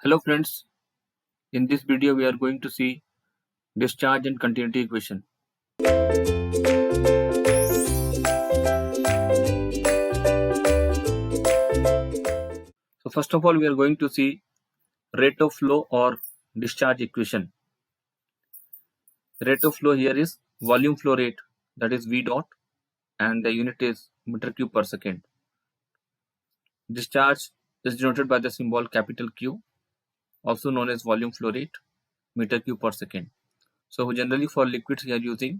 Hello friends, in this video we are going to see discharge and continuity equation. So first of all we are going to see rate of flow or discharge equation. Rate of flow here is volume flow rate, that is V dot, and the unit is meter cube per second. Discharge is denoted by the symbol capital Q, also known as volume flow rate, meter cube per second. So generally for liquids we are using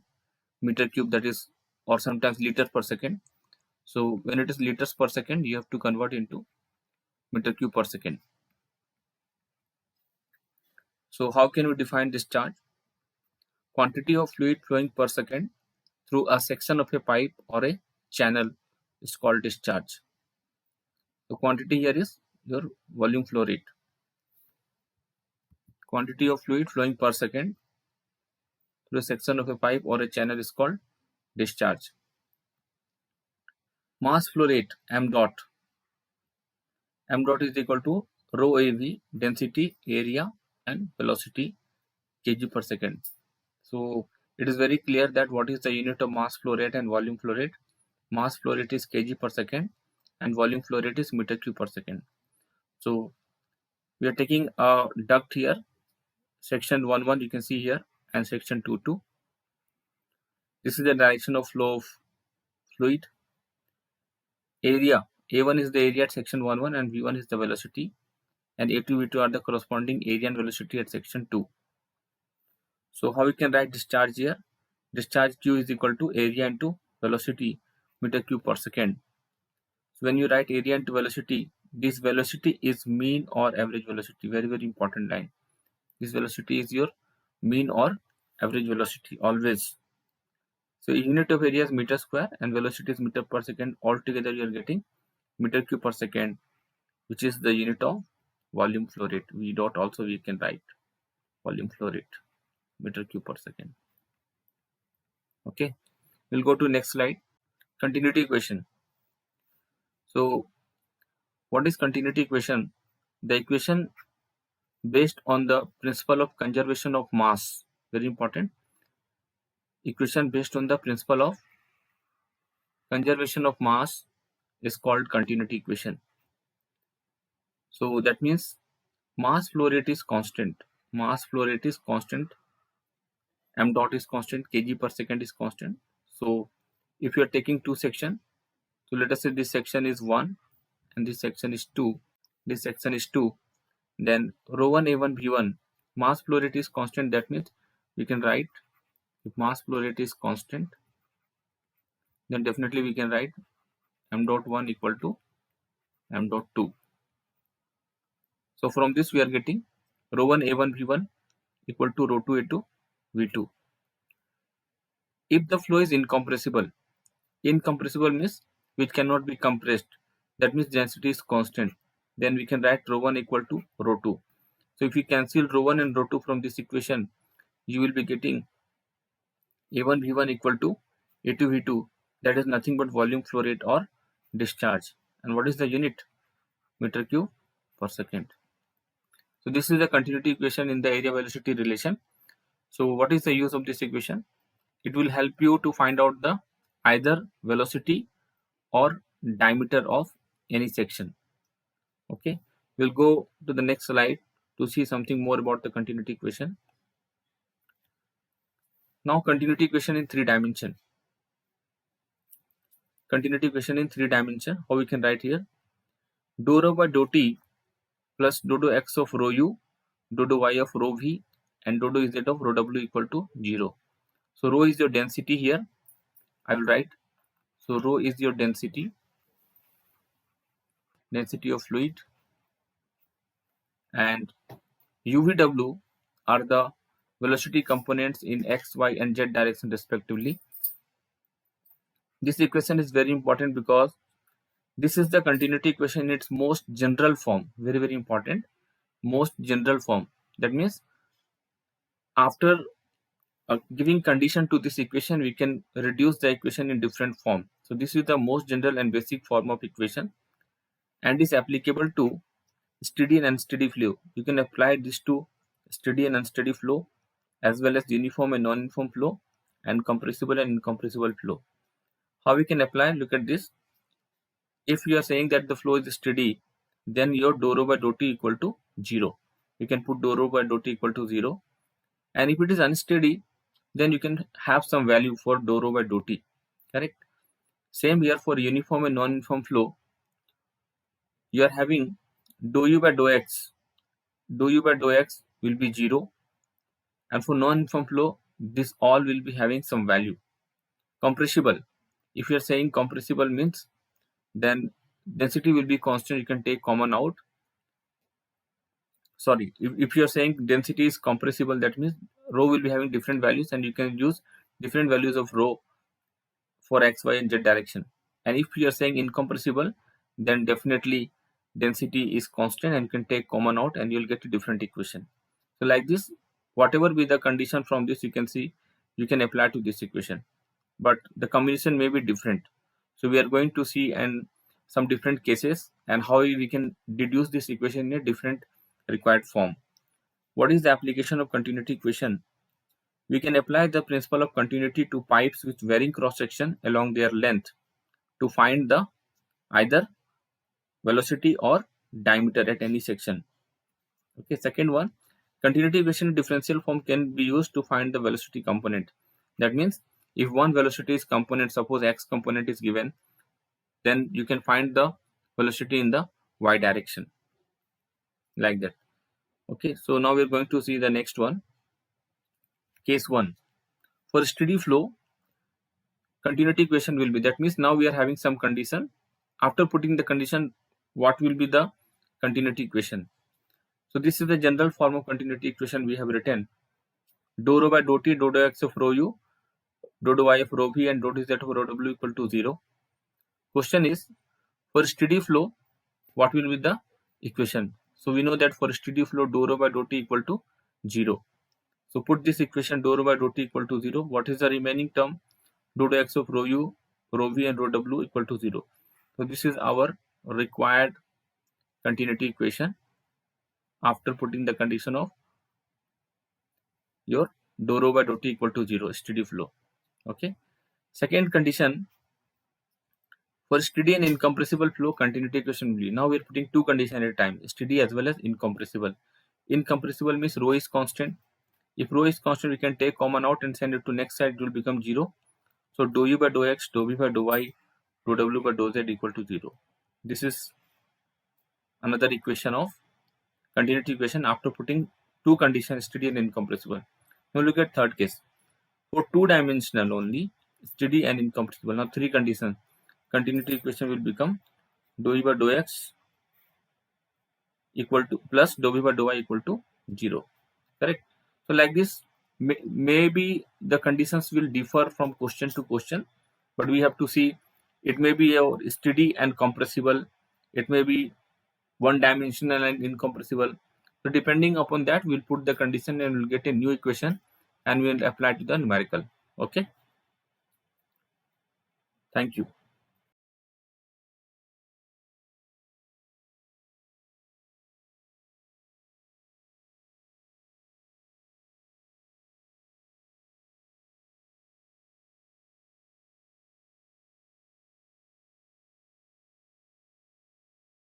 meter cube, that is, or sometimes liter per second. So when it is liters per second, you have to convert into meter cube per second. So how can we define discharge? Quantity of fluid flowing per second through a section of a pipe or a channel is called discharge. The quantity here is your volume flow rate. Quantity of fluid flowing per second through a section of a pipe or a channel is called discharge. Mass flow rate m dot. M dot is equal to rho AV, density, area and velocity kg per second. So it is very clear that what is the unit of mass flow rate and volume flow rate. Mass flow rate is kg per second and volume flow rate is meter cube per second. So we are taking a duct here, section 1 you can see here, and section 2. This is the direction of flow of fluid. Area A1 is the area at section 1 and V1 is the velocity, and A2 V2 are the corresponding area and velocity at section 2. So how we can write discharge here? Discharge Q is equal to area into velocity meter cube per second. So when you write area into velocity, this velocity is mean or average velocity. Very, very important line. This velocity is your mean or average velocity always. So unit of area is meter square and velocity is meter per second. Altogether you are getting meter cube per second, which is the unit of volume flow rate. V dot also we can write volume flow rate, meter cube per second. Okay, we'll go to next slide. Continuity equation. So what is continuity equation? The equation based on the principle of conservation of mass. Very important. Equation based on the principle of conservation of mass is called continuity equation. So that means mass flow rate is constant. Mass flow rate is constant. M dot is constant. Kg per second is constant. So if you are taking two sections, so let us say this section is 1 and this section is 2. This section is 2. Then rho 1 A1 V1 mass flow rate is constant. That means we can write, if mass flow rate is constant, then definitely we can write m dot 1 equal to m dot 2. So from this we are getting rho 1 A1 V1 equal to rho 2 A2 V2. If the flow is incompressible means which cannot be compressed, that means density is constant, then we can write rho 1 equal to rho 2. So if you cancel rho 1 and rho 2 from this equation, you will be getting A1 V1 equal to A2 V2, that is nothing but volume flow rate or discharge. And what is the unit? Meter cube per second. So this is the continuity equation in the area velocity relation. So what is the use of this equation? It will help you to find out the either velocity or diameter of any section. Okay, we'll go to the next slide to see something more about the continuity equation. Now continuity equation in 3 dimension. Continuity equation in 3 dimension. How we can write here? Dou rho by dou t plus dou x of rho u, dou y of rho v, and dou z of rho w equal to 0. So rho is your density here. I will write. So rho is your density of fluid, and UVW are the velocity components in x, y, and z direction respectively. This equation is very important because this is the continuity equation in its most general form. Very, very important. Most general form. That means after giving condition to this equation, we can reduce the equation in different form. So this is the most general and basic form of equation and is applicable to steady and unsteady flow. You can apply this to steady and unsteady flow, as well as uniform and non-uniform flow, and compressible and incompressible flow. How we can apply? Look at this. If you are saying that the flow is steady, then your dou rho by dou t equal to 0. You can put dou rho by dou t equal to 0. And if it is unsteady, then you can have some value for dou rho by dou t. Correct? Same here for uniform and non-uniform flow. You are having dou u by dou x. Dou u by dou x will be 0. And for non-uniform flow, this all will be having some value. Compressible. If you are saying compressible means, then density will be constant. You can take common out. Sorry, if you are saying density is compressible, that means rho will be having different values, and you can use different values of rho for x, y, and z direction. And if you are saying incompressible, then definitely density is constant, and you can take common out, and you'll get a different equation. So like this, whatever be the condition from this, you can see you can apply to this equation, but the combination may be different. So we are going to see and some different cases and how we can deduce this equation in a different required form. What is the application of continuity equation? We can apply the principle of continuity to pipes with varying cross section along their length to find the either velocity or diameter at any section. Okay, second one, continuity equation in differential form can be used to find the velocity component. That means if one velocity is component, suppose x component is given, then you can find the velocity in the y direction, like that. Okay, so now we're going to see the next one. Case 1. For steady flow, continuity equation will be, that means now we are having some condition. After putting the condition, what will be the continuity equation? So this is the general form of continuity equation we have written. Dou rho by dou t, dou x of rho u, dou y of rho v, and dou z of rho w equal to 0. Question is, for steady flow, what will be the equation? So we know that for steady flow, dou rho by dou t equal to 0. So put this equation dou rho by dou t equal to 0. What is the remaining term? Dou x of rho u, rho v, and rho w equal to 0. So this is our required continuity equation after putting the condition of your dou rho by dou t equal to 0, steady flow. Okay. Second condition, for steady and incompressible flow, continuity equation will be. Now we are putting two conditions at a time, steady as well as incompressible. Incompressible means rho is constant. If rho is constant, we can take common out and send it to next side, it will become 0. So dou u by dou x, dou v by dou y, dou w by dou z equal to 0. This is another equation of continuity equation after putting two conditions, steady and incompressible. Now look at third case. For two-dimensional only, steady and incompressible. Now three conditions. Continuity equation will become dou u by dou x equal to plus dou v by dou y equal to 0. Correct? So like this, maybe the conditions will differ from question to question, but we have to see it may be a steady and compressible, it may be one-dimensional and incompressible. So depending upon that, we'll put the condition and we'll get a new equation and we'll apply to the numerical. Okay. Thank you.